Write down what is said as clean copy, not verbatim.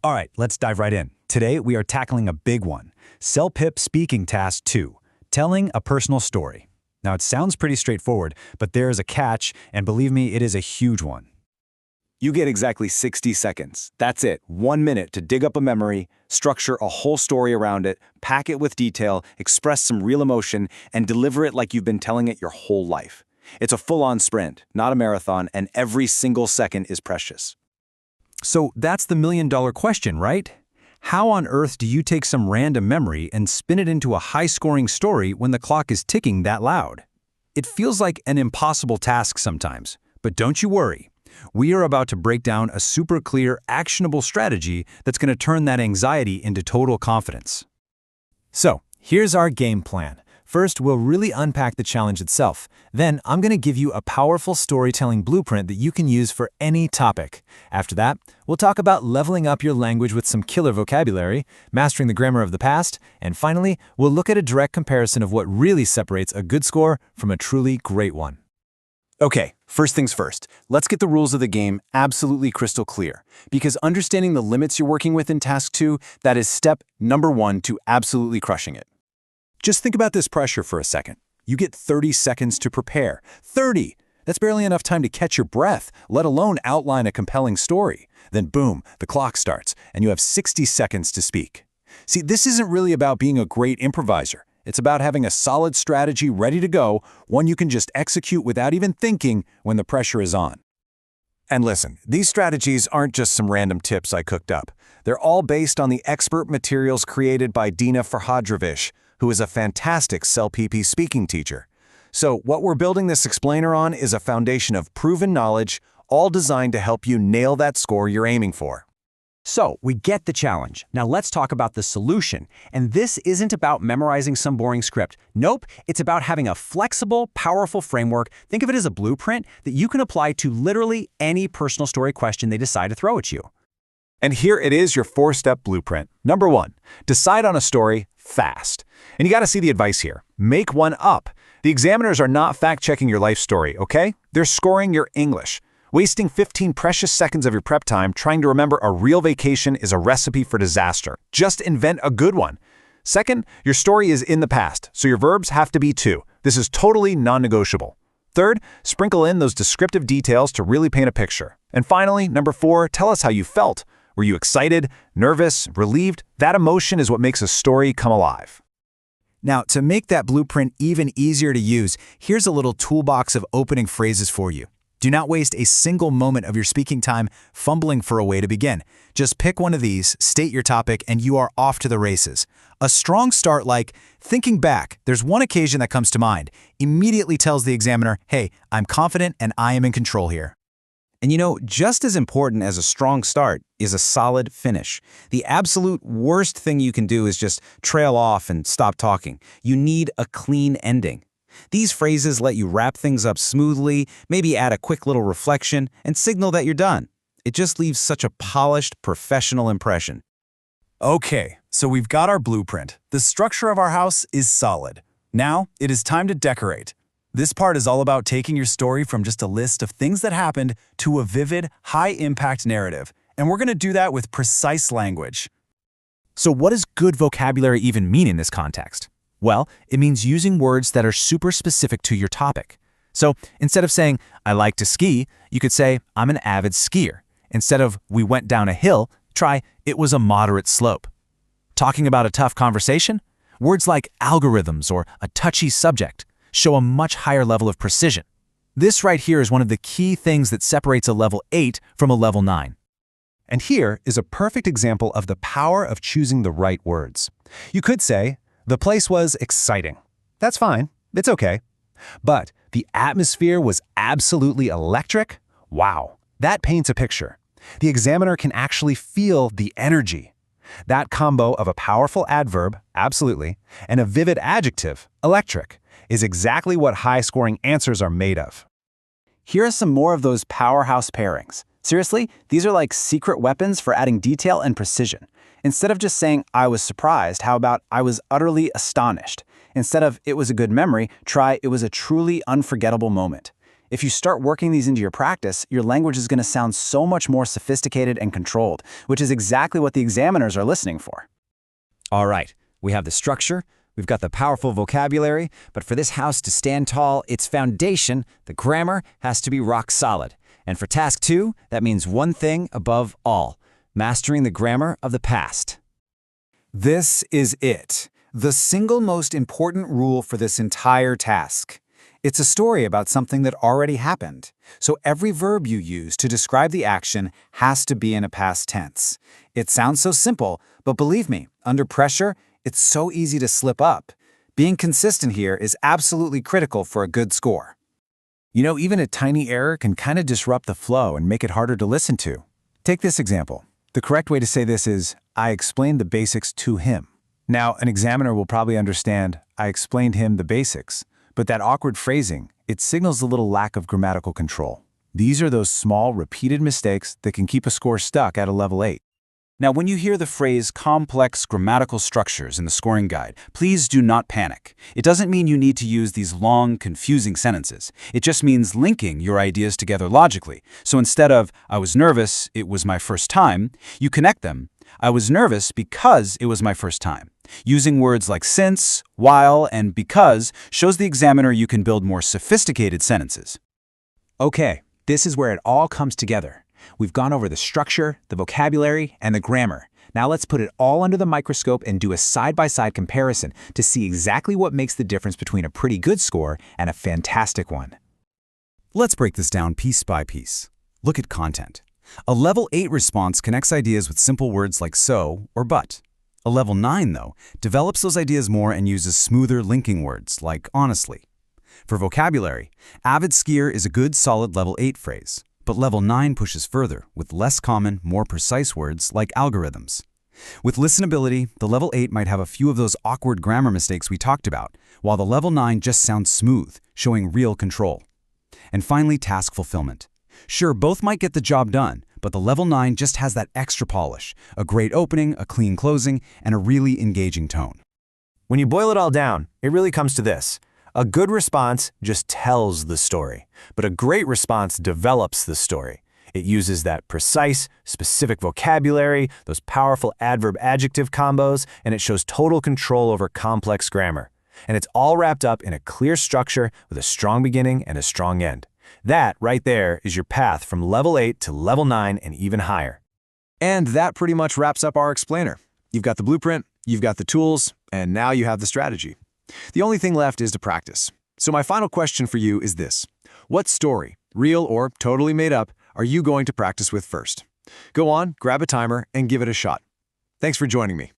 All right, let's dive right in. Today, we are tackling a big one. Celpip Speaking Task 2, Telling a Personal Story. Now, it sounds pretty straightforward, but there is a catch, and believe me, it is a huge one. You get exactly 60 seconds. That's it, 1 minute to dig up a memory, structure a whole story around it, pack it with detail, express some real emotion, and deliver it like you've been telling it your whole life. It's a full-on sprint, not a marathon, and every single second is precious. So that's the million-dollar question, right? How on earth do you take some random memory and spin it into a high-scoring story when the clock is ticking that loud? It feels like an impossible task sometimes, but don't you worry. We are about to break down a super clear, actionable strategy that's going to turn that anxiety into total confidence. So, here's our game plan. First, we'll really unpack the challenge itself. Then, I'm going to give you a powerful storytelling blueprint that you can use for any topic. After that, we'll talk about leveling up your language with some killer vocabulary, mastering the grammar of the past, and finally, we'll look at a direct comparison of what really separates a good score from a truly great one. Okay, first things first, let's get the rules of the game absolutely crystal clear, because understanding the limits you're working with in Task 2, that is step number 1 to absolutely crushing it. Just think about this pressure for a second. You get 30 seconds to prepare. 30! That's barely enough time to catch your breath, let alone outline a compelling story. Then boom, the clock starts, and you have 60 seconds to speak. See, this isn't really about being a great improviser. It's about having a solid strategy ready to go, one you can just execute without even thinking when the pressure is on. And listen, these strategies aren't just some random tips I cooked up. They're all based on the expert materials created by Dena Farhadravesh, who is a fantastic Celpip speaking teacher. So what we're building this explainer on is a foundation of proven knowledge, all designed to help you nail that score you're aiming for. So, we get the challenge. Now let's talk about the solution. And this isn't about memorizing some boring script. Nope, it's about having a flexible, powerful framework. Think of it as a blueprint that you can apply to literally any personal story question they decide to throw at you. And here it is, your 4-step blueprint. Number 1, decide on a story fast. And you got to see the advice here. Make one up. The examiners are not fact-checking your life story, okay? They're scoring your English. Wasting 15 precious seconds of your prep time trying to remember a real vacation is a recipe for disaster. Just invent a good one. Second, your story is in the past, so your verbs have to be too. This is totally non-negotiable. Third, sprinkle in those descriptive details to really paint a picture. And finally, number 4, tell us how you felt. Were you excited, nervous, relieved? That emotion is what makes a story come alive. Now, to make that blueprint even easier to use, here's a little toolbox of opening phrases for you. Do not waste a single moment of your speaking time fumbling for a way to begin. Just pick one of these, state your topic, and you are off to the races. A strong start like, thinking back, there's one occasion that comes to mind, immediately tells the examiner, hey, I'm confident and I am in control here. And you know, just as important as a strong start is a solid finish. The absolute worst thing you can do is just trail off and stop talking. You need a clean ending. These phrases let you wrap things up smoothly, maybe add a quick little reflection, and signal that you're done. It just leaves such a polished, professional impression. Okay, so we've got our blueprint. The structure of our house is solid. Now, it is time to decorate. This part is all about taking your story from just a list of things that happened to a vivid, high-impact narrative. And we're going to do that with precise language. So what does good vocabulary even mean in this context? Well, it means using words that are super specific to your topic. So instead of saying, I like to ski, you could say, I'm an avid skier. Instead of, we went down a hill, try, it was a moderate slope. Talking about a tough conversation? Words like algorithms or a touchy subject show a much higher level of precision. This right here is one of the key things that separates a level 8 from a level 9. And here is a perfect example of the power of choosing the right words. You could say, the place was exciting. That's fine. It's okay. But the atmosphere was absolutely electric? Wow. That paints a picture. The examiner can actually feel the energy. That combo of a powerful adverb, absolutely, and a vivid adjective, electric, is exactly what high-scoring answers are made of. Here are some more of those powerhouse pairings. Seriously, these are like secret weapons for adding detail and precision. Instead of just saying, I was surprised, how about I was utterly astonished? Instead of, it was a good memory, try, it was a truly unforgettable moment. If you start working these into your practice, your language is going to sound so much more sophisticated and controlled, which is exactly what the examiners are listening for. All right, we have the structure, we've got the powerful vocabulary, but for this house to stand tall, its foundation, the grammar, has to be rock solid. And for task 2, that means one thing above all: mastering the grammar of the past. This is it, the single most important rule for this entire task. It's a story about something that already happened, so every verb you use to describe the action has to be in a past tense. It sounds so simple, but believe me, under pressure, it's so easy to slip up. Being consistent here is absolutely critical for a good score. You know, even a tiny error can kind of disrupt the flow and make it harder to listen to. Take this example. The correct way to say this is, I explained the basics to him. Now, an examiner will probably understand, I explained him the basics. But that awkward phrasing, it signals a little lack of grammatical control. These are those small, repeated mistakes that can keep a score stuck at a level 8. Now, when you hear the phrase complex grammatical structures in the scoring guide, please do not panic. It doesn't mean you need to use these long, confusing sentences. It just means linking your ideas together logically. So instead of, I was nervous, it was my first time, you connect them. I was nervous because it was my first time. Using words like since, while, and because shows the examiner you can build more sophisticated sentences. Okay, this is where it all comes together. We've gone over the structure, the vocabulary, and the grammar. Now let's put it all under the microscope and do a side-by-side comparison to see exactly what makes the difference between a pretty good score and a fantastic one. Let's break this down piece by piece. Look at content. A level 8 response connects ideas with simple words like so or but. A level 9, though, develops those ideas more and uses smoother linking words like honestly. For vocabulary, avid skier is a good solid level 8 phrase, but level 9 pushes further with less common, more precise words like algorithms. With listenability, the level 8 might have a few of those awkward grammar mistakes we talked about, while the level 9 just sounds smooth, showing real control. And finally, task fulfillment. Sure, both might get the job done, but the level 9 just has that extra polish, a great opening, a clean closing, and a really engaging tone. When you boil it all down, it really comes to this. A good response just tells the story, but a great response develops the story. It uses that precise, specific vocabulary, those powerful adverb-adjective combos, and it shows total control over complex grammar. And it's all wrapped up in a clear structure with a strong beginning and a strong end. That, right there, is your path from level 8 to level 9 and even higher. And that pretty much wraps up our explainer. You've got the blueprint, you've got the tools, and now you have the strategy. The only thing left is to practice. So my final question for you is this. What story, real or totally made up, are you going to practice with first? Go on, grab a timer, and give it a shot. Thanks for joining me.